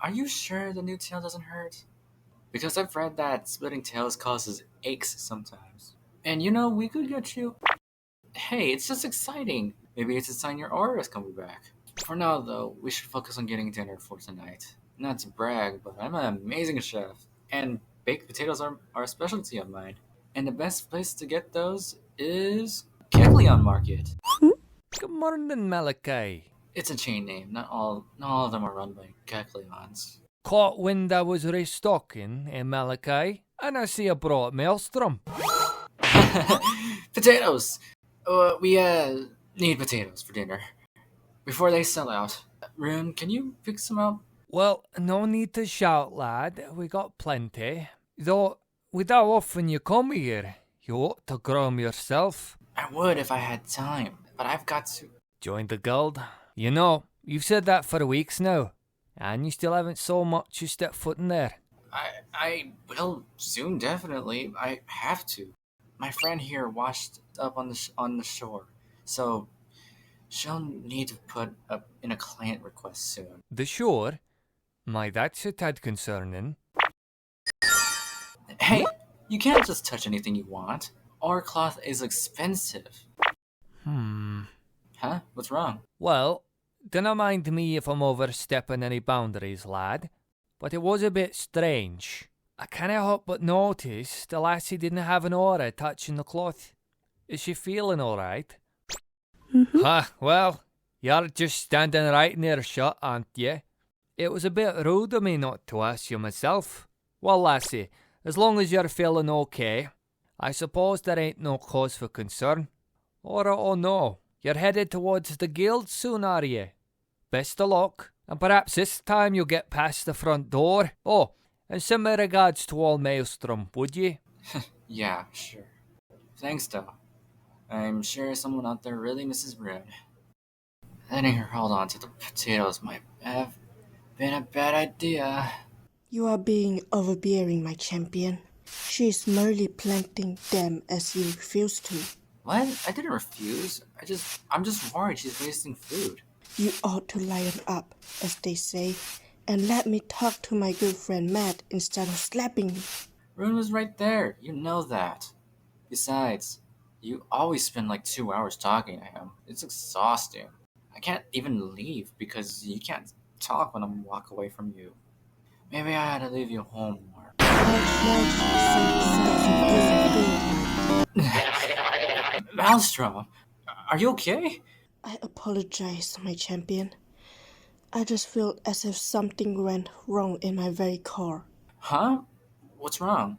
are you sure the new tail doesn't hurt? Because I've read that splitting tails causes aches sometimes. And we could get you. Hey, it's just exciting. Maybe it's a sign your aura is coming back. For now, though, we should focus on getting dinner for tonight. Not to brag, but I'm an amazing chef. And baked potatoes are a specialty of mine. And the best place to get those is Kecleon Market. Good morning, Malachi. It's a chain name. Not all of them are run by Kecleons. Caught wind I was restocking, Malachi? And I see I brought Maelstrom. Potatoes! We need potatoes for dinner. Before they sell out. Rune, can you pick some up? Well, no need to shout, lad. We got plenty. Though, without often you come here, you ought to grow 'em yourself. I would if I had time, but I've got to. Join the guild. You know, you've said that for weeks now, and you still haven't so much as stepped foot in there. I will soon, definitely. I have to. My friend here washed up on the shore, so she'll need to put up in a client request soon. The shore? My, that's a tad concerning. Hey, you can't just touch anything you want. Our cloth is expensive. Huh? What's wrong? Well, dinna mind me if I'm overstepping any boundaries, lad, but it was a bit strange. I can't help but notice the lassie didn't have an aura touching the cloth. Is she feeling alright? Well, you're just standing right in earshot, aren't you? It was a bit rude of me not to ask you myself. Well, lassie, as long as you're feeling okay, I suppose there ain't no cause for concern. Or, oh no, you're headed towards the guild soon, are you? Best of luck, and perhaps this time you'll get past the front door. Oh, and send my regards to all Maelstrom, would you? Yeah, sure. Thanks, though. I'm sure someone out there really misses Rune. Letting her hold on to the potatoes might have been a bad idea. You are being overbearing, my champion. She is merely planting them as you refuse to. What? I didn't refuse. I'm just worried she's wasting food. You ought to lion up, as they say, and let me talk to my good friend Matt instead of slapping me. Rune was right there. You know that. Besides, you always spend like 2 hours talking to him. It's exhausting. I can't even leave because you can't talk when I walk away from you. Maybe I had to leave you home more. Maelstrom, are you okay? I apologize, my champion. I just feel as if something went wrong in my very core. Huh? What's wrong?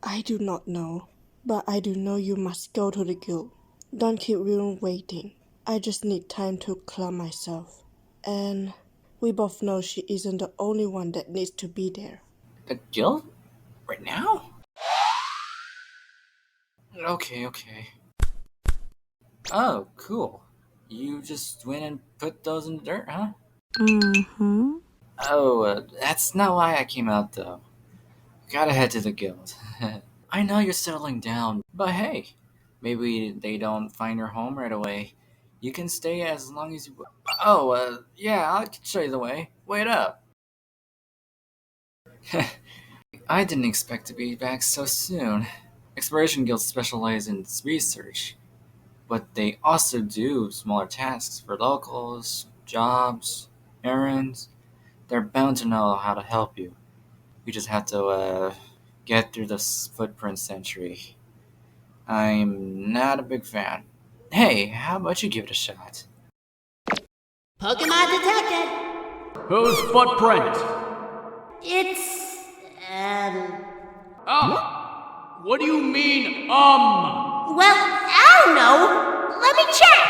I do not know, but I do know you must go to the guild. Don't keep Rune waiting. I just need time to clear myself. And we both know she isn't the only one that needs to be there. The guild? Right now? Okay. Oh, cool. You just went and put those in the dirt, huh? Mm-hmm. Oh, that's not why I came out, though. Gotta head to the guild. I know you're settling down, but hey, maybe they don't find your home right away. You can stay as long as you... Oh, yeah, I can show you the way. Wait up. I didn't expect to be back so soon. Exploration guilds specialize in research, but they also do smaller tasks for locals, jobs, errands. They're bound to know how to help you. You just have to, get through the footprint century. I'm not a big fan. Hey, how about you give it a shot? Pokemon detected! Whose footprint? It's, What do you mean, well, I don't know. Let me check!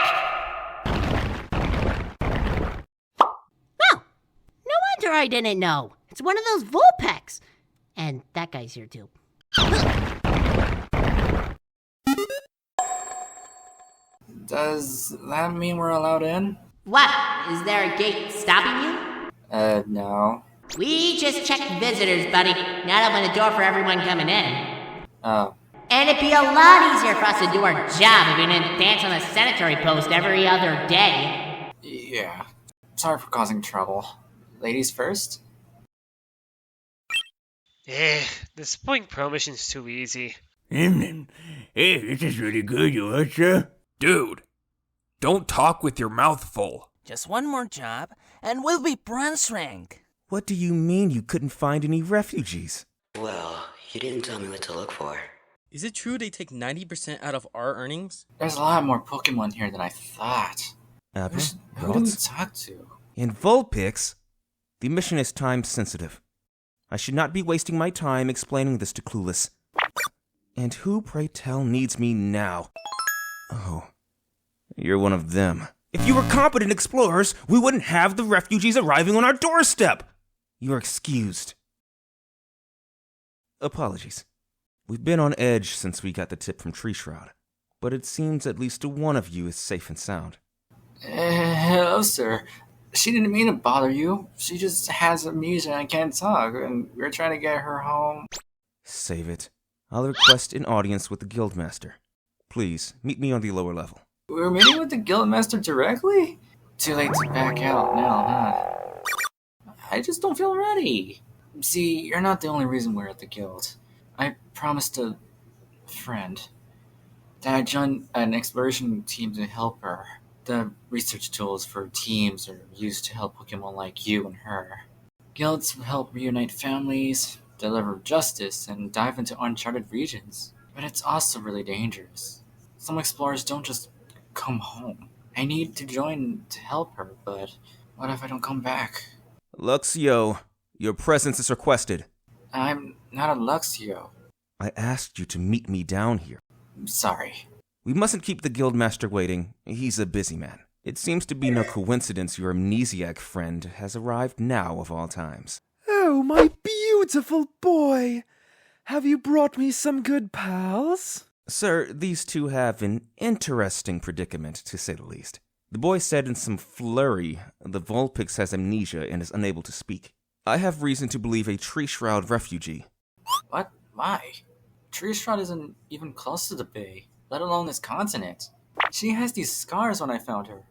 Oh, no wonder I didn't know. It's one of those Vulpix. And that guy's here too. Does that mean we're allowed in? What? Is there a gate stopping you? No. We just checked visitors, buddy. Not open the door for everyone coming in. Oh. And it'd be a lot easier for us to do our job if we didn't dance on the sanitary post every other day. Yeah. Sorry for causing trouble. Ladies first? This point promotion's too easy. Hey, this is really good, Yosha. Dude, don't talk with your mouth full. Just one more job, and we'll be bronze rank. What do you mean you couldn't find any refugees? Well, you didn't tell me what to look for. Is it true they take 90% out of our earnings? There's a lot more Pokemon here than I thought. Who do we talk to? And Vulpix? The mission is time sensitive. I should not be wasting my time explaining this to Clueless. And who, pray tell, needs me now? Oh, you're one of them. If you were competent explorers, we wouldn't have the refugees arriving on our doorstep. You're excused. Apologies. We've been on edge since we got the tip from Tree Shroud, but it seems at least one of you is safe and sound. Hello, sir. She didn't mean to bother you. She just has amnesia and can't talk, and we're trying to get her home. Save it. I'll request an audience with the Guildmaster. Please, meet me on the lower level. We're meeting with the Guildmaster directly? Too late to back out now, huh? I just don't feel ready. See, you're not the only reason we're at the Guild. I promised a friend that I'd join an exploration team to help her. The research tools for teams are used to help Pokemon like you and her. Guilds help reunite families, deliver justice, and dive into uncharted regions. But it's also really dangerous. Some explorers don't just come home. I need to join to help her, but what if I don't come back? Luxio, your presence is requested. I'm not a Luxio. I asked you to meet me down here. I'm sorry. We mustn't keep the Guildmaster waiting. He's a busy man. It seems to be no coincidence your amnesiac friend has arrived now of all times. Oh, my beautiful boy! Have you brought me some good pals? Sir, these two have an interesting predicament, to say the least. The boy said in some flurry the Vulpix has amnesia and is unable to speak. I have reason to believe a Tree Shroud refugee. What? Why? Tree Shroud isn't even close to the bay, let alone this continent. She has these scars when I found her.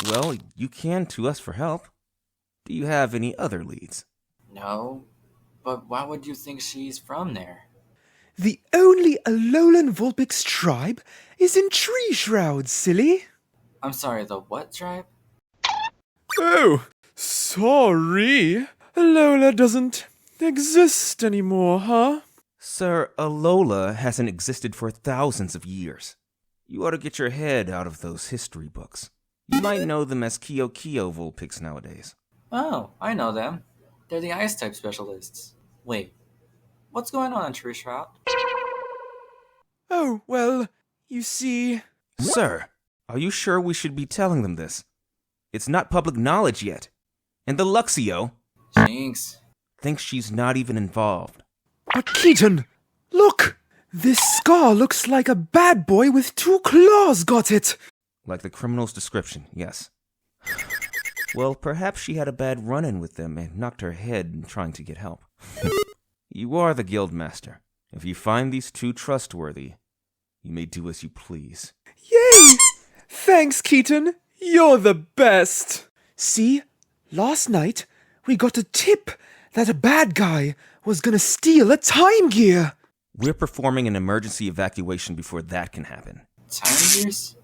Well, you can to us for help. Do you have any other leads? No, but why would you think she's from there? The only Alolan Vulpix tribe is in Tree Shroud, silly. I'm sorry, the what tribe? Oh, sorry. Alola doesn't exist anymore, huh? Sir, Alola hasn't existed for thousands of years. You ought to get your head out of those history books. You might know them as Kyo Vulpix nowadays. Oh, I know them. They're the Ice-type specialists. Wait, what's going on in Tree Shroud? Oh, well, you see... Sir, are you sure we should be telling them this? It's not public knowledge yet. And the Luxio... Jinx. Thinks she's not even involved. But Keaton, look! This scar looks like a bad boy with 2 claws got it! Like the criminal's description, yes. Well, perhaps she had a bad run-in with them and knocked her head trying to get help. You are the Guildmaster. If you find these two trustworthy, you may do as you please. Yay! Thanks, Keaton. You're the best. See, last night we got a tip that a bad guy was gonna steal a time gear. We're performing an emergency evacuation before that can happen. Time gears?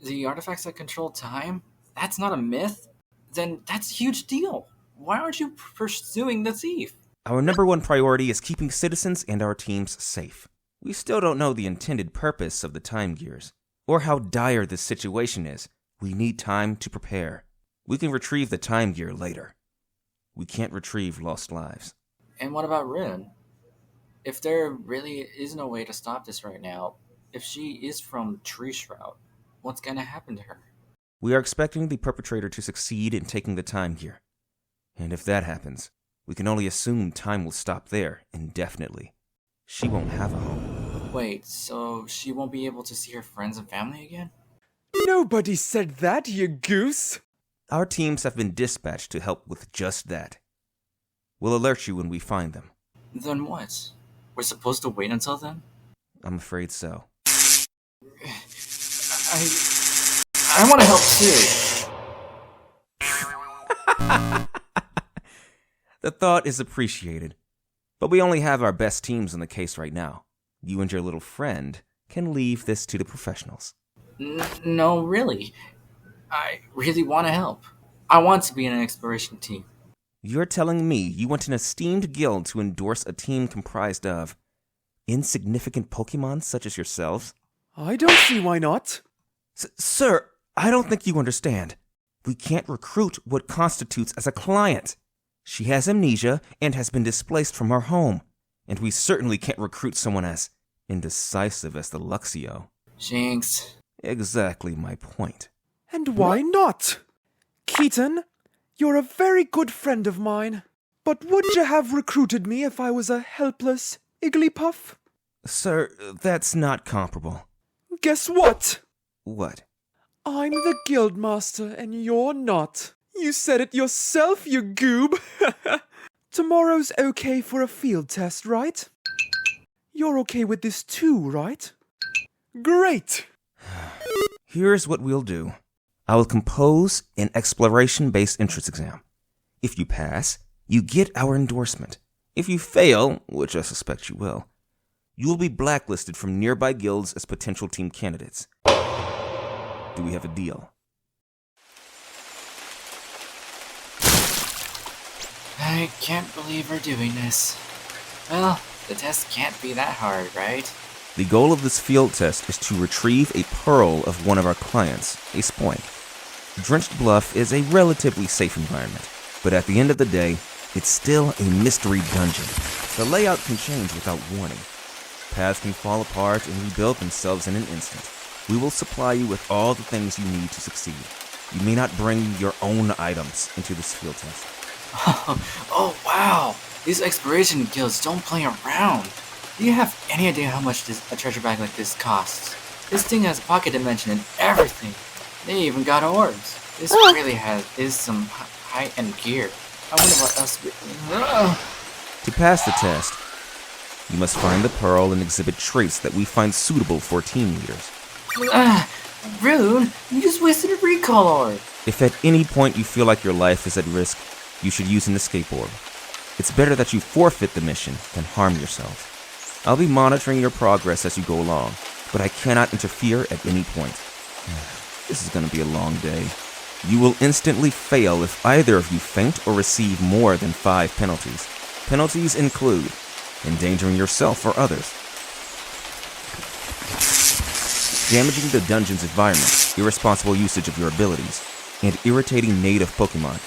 The artifacts that control time? That's not a myth? Then that's a huge deal. Why aren't you pursuing the thief? Our number one priority is keeping citizens and our teams safe. We still don't know the intended purpose of the time gears, or how dire this situation is. We need time to prepare. We can retrieve the time gear later. We can't retrieve lost lives. And what about Rune? If there really is no way to stop this right now, if she is from Tree Shroud, what's gonna happen to her? We are expecting the perpetrator to succeed in taking the time gear. And if that happens, we can only assume time will stop there indefinitely. She won't have a home. Wait, so she won't be able to see her friends and family again? Nobody said that, you goose. Our teams have been dispatched to help with just that. We'll alert you when we find them. Then what? We're supposed to wait until then? I'm afraid so. I want to help too. The thought is appreciated. But we only have our best teams in the case right now. You and your little friend can leave this to the professionals. No, really. I really want to help. I want to be in an exploration team. You're telling me you want an esteemed guild to endorse a team comprised of insignificant Pokemon such as yourselves? I don't see why not. Sir, I don't think you understand. We can't recruit what constitutes as a client. She has amnesia and has been displaced from her home. And we certainly can't recruit someone as indecisive as the Luxio. Jinx. Exactly my point. And why not? Keaton, you're a very good friend of mine. But would you have recruited me if I was a helpless Igglypuff? Sir, that's not comparable. Guess what? What? I'm the Guildmaster and you're not. You said it yourself, you goob. Tomorrow's okay for a field test, right? You're okay with this too, right? Great! Here's what we'll do. I will compose an exploration-based entrance exam. If you pass, you get our endorsement. If you fail, which I suspect you will, you will be blacklisted from nearby guilds as potential team candidates. Do we have a deal? I can't believe we're doing this. Well, the test can't be that hard, right? The goal of this field test is to retrieve a pearl of one of our clients, a Spoink. Drenched Bluff is a relatively safe environment, but at the end of the day, it's still a mystery dungeon. The layout can change without warning. Paths can fall apart and rebuild themselves in an instant. We will supply you with all the things you need to succeed. You may not bring your own items into this field test. Oh wow! These exploration guilds don't play around. Do you have any idea how much a treasure bag like this costs? This thing has a pocket dimension and everything. They even got orbs. This really is some high-end gear. I wonder what else we... To pass the test, you must find the pearl and exhibit traits that we find suitable for team leaders. Rune, you just wasted a recall orb. If at any point you feel like your life is at risk, you should use an escape orb. It's better that you forfeit the mission than harm yourself. I'll be monitoring your progress as you go along, but I cannot interfere at any point. This is going to be a long day. You will instantly fail if either of you faint or receive more than 5 penalties. Penalties include endangering yourself or others, damaging the dungeon's environment, irresponsible usage of your abilities, and irritating native Pokemon.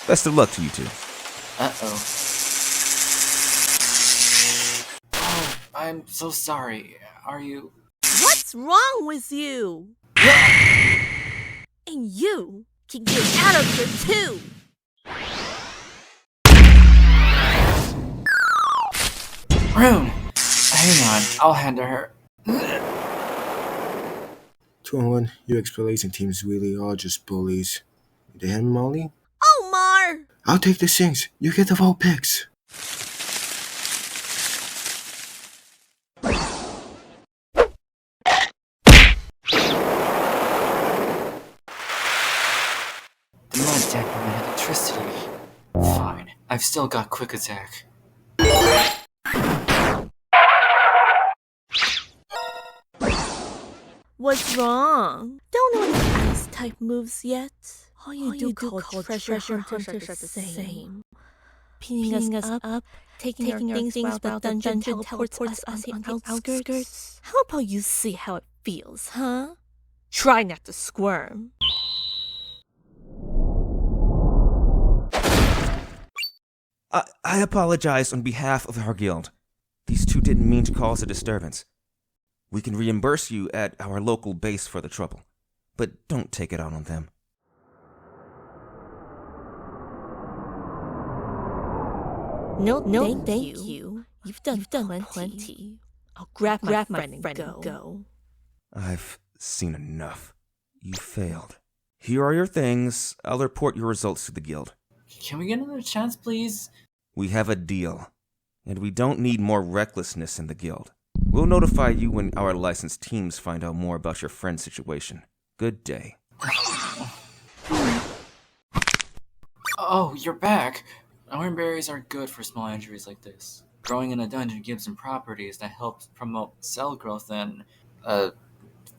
Best of luck to you two. Uh-oh. Oh, I'm so sorry. Are you... What's wrong with you? And you can get out of here too! Rune! Hang on, I'll handle her. 2-on-1, your exploration teams really are just bullies. They have Molly? Omar! I'll take the things. You get the vote picks. The mud dampened my electricity. Fine, I've still got quick attack. What's wrong? Don't know any ice type moves yet. All you do called treasure hunters are the same. Pinning us up, taking our things while the dungeon teleports us on the outskirts. How about you see how it feels, huh? Try not to squirm. I apologize on behalf of our guild. These two didn't mean to cause a disturbance. We can reimburse you at our local base for the trouble, but don't take it out on them. No, thank you. You've done plenty. I'll grab my friend and go. I've seen enough. You failed. Here are your things. I'll report your results to the guild. Can we get another chance, please? We have a deal, and we don't need more recklessness in the guild. We'll notify you when our licensed teams find out more about your friend's situation. Good day. Oh, you're back. Iron berries are good for small injuries like this. Growing in a dungeon gives them properties that help promote cell growth and,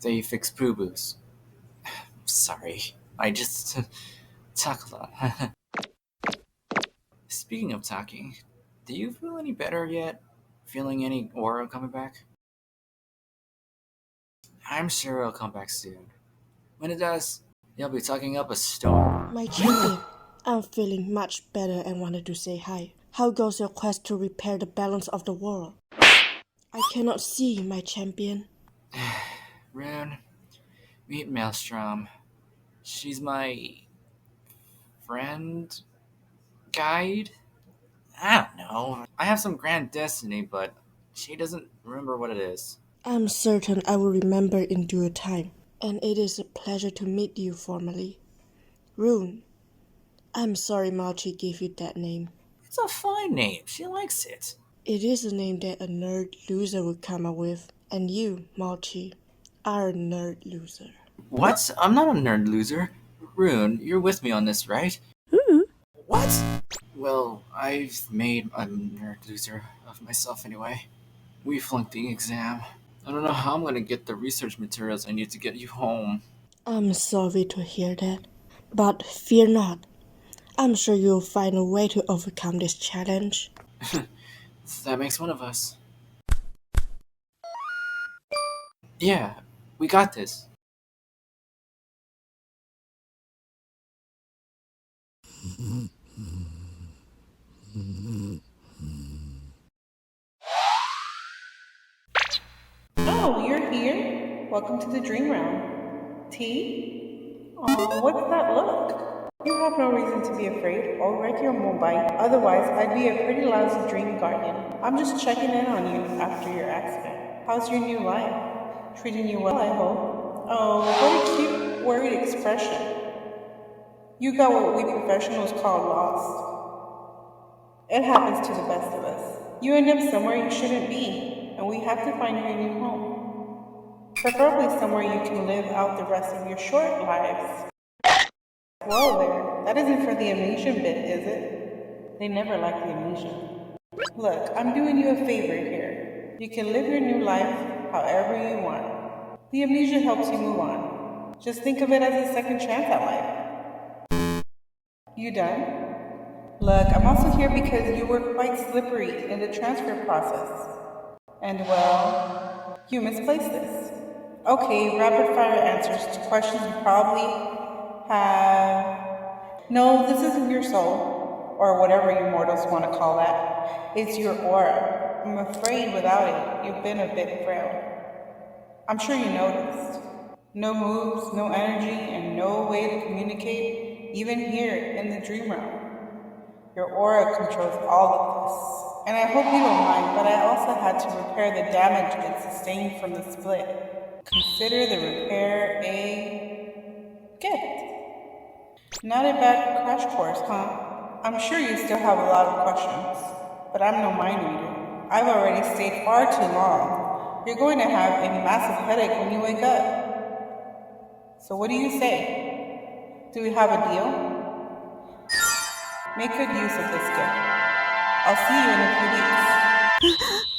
they fix poo-boos. Sorry, I just talk a lot. Speaking of talking, do you feel any better yet? Feeling any aura coming back? I'm sure it'll come back soon. When it does, you'll be talking up a storm. My champion, I'm feeling much better and wanted to say hi. How goes your quest to repair the balance of the world? I cannot see, my champion. Rune, meet Maelstrom. She's my friend? Guide? I don't know. I have some grand destiny, but she doesn't remember what it is. I'm certain I will remember in due time, and it is a pleasure to meet you formally. Rune, I'm sorry Malachi gave you that name. It's a fine name. She likes it. It is a name that a nerd loser would come up with, and you, Malachi, are a nerd loser. What? I'm not a nerd loser. Rune, you're with me on this, right? What? Well, I've made a nerd loser of myself anyway. We flunked the exam. I don't know how I'm gonna get the research materials I need to get you home. I'm sorry to hear that, but fear not. I'm sure you'll find a way to overcome this challenge. That makes one of us. Yeah, we got this. Oh, you're here? Welcome to the dream realm. Tea? Oh, what's that look? You have no reason to be afraid. I'll wreck your Mobile. Otherwise, I'd be a pretty lousy dream guardian. I'm just checking in on you after your accident. How's your new life? Treating you well, I hope. Oh, what a cute, worried expression. You got what we professionals call lost. It happens to the best of us. You end up somewhere you shouldn't be, and we have to find you a new home. Preferably somewhere you can live out the rest of your short lives. Whoa there, that isn't for the amnesia bit, is it? They never like the amnesia. Look, I'm doing you a favor here. You can live your new life however you want. The amnesia helps you move on. Just think of it as a second chance at life. You done? Look, I'm also here because you were quite slippery in the transfer process. And well, you misplaced this. Okay, rapid fire answers to questions you probably have. No, this isn't your soul, or whatever you mortals want to call that. It's your aura. I'm afraid without it, you've been a bit frail. I'm sure you noticed. No moves, no energy, and no way to communicate, even here in the dream realm. Your aura controls all of this. And I hope you don't mind, but I also had to repair the damage it sustained from the split. Consider the repair a gift. Not a bad crash course, huh? I'm sure you still have a lot of questions, but I'm no mind reader. I've already stayed far too long. You're going to have a massive headache when you wake up. So what do you say? Do we have a deal? Make good use of this gift. I'll see you in a few weeks.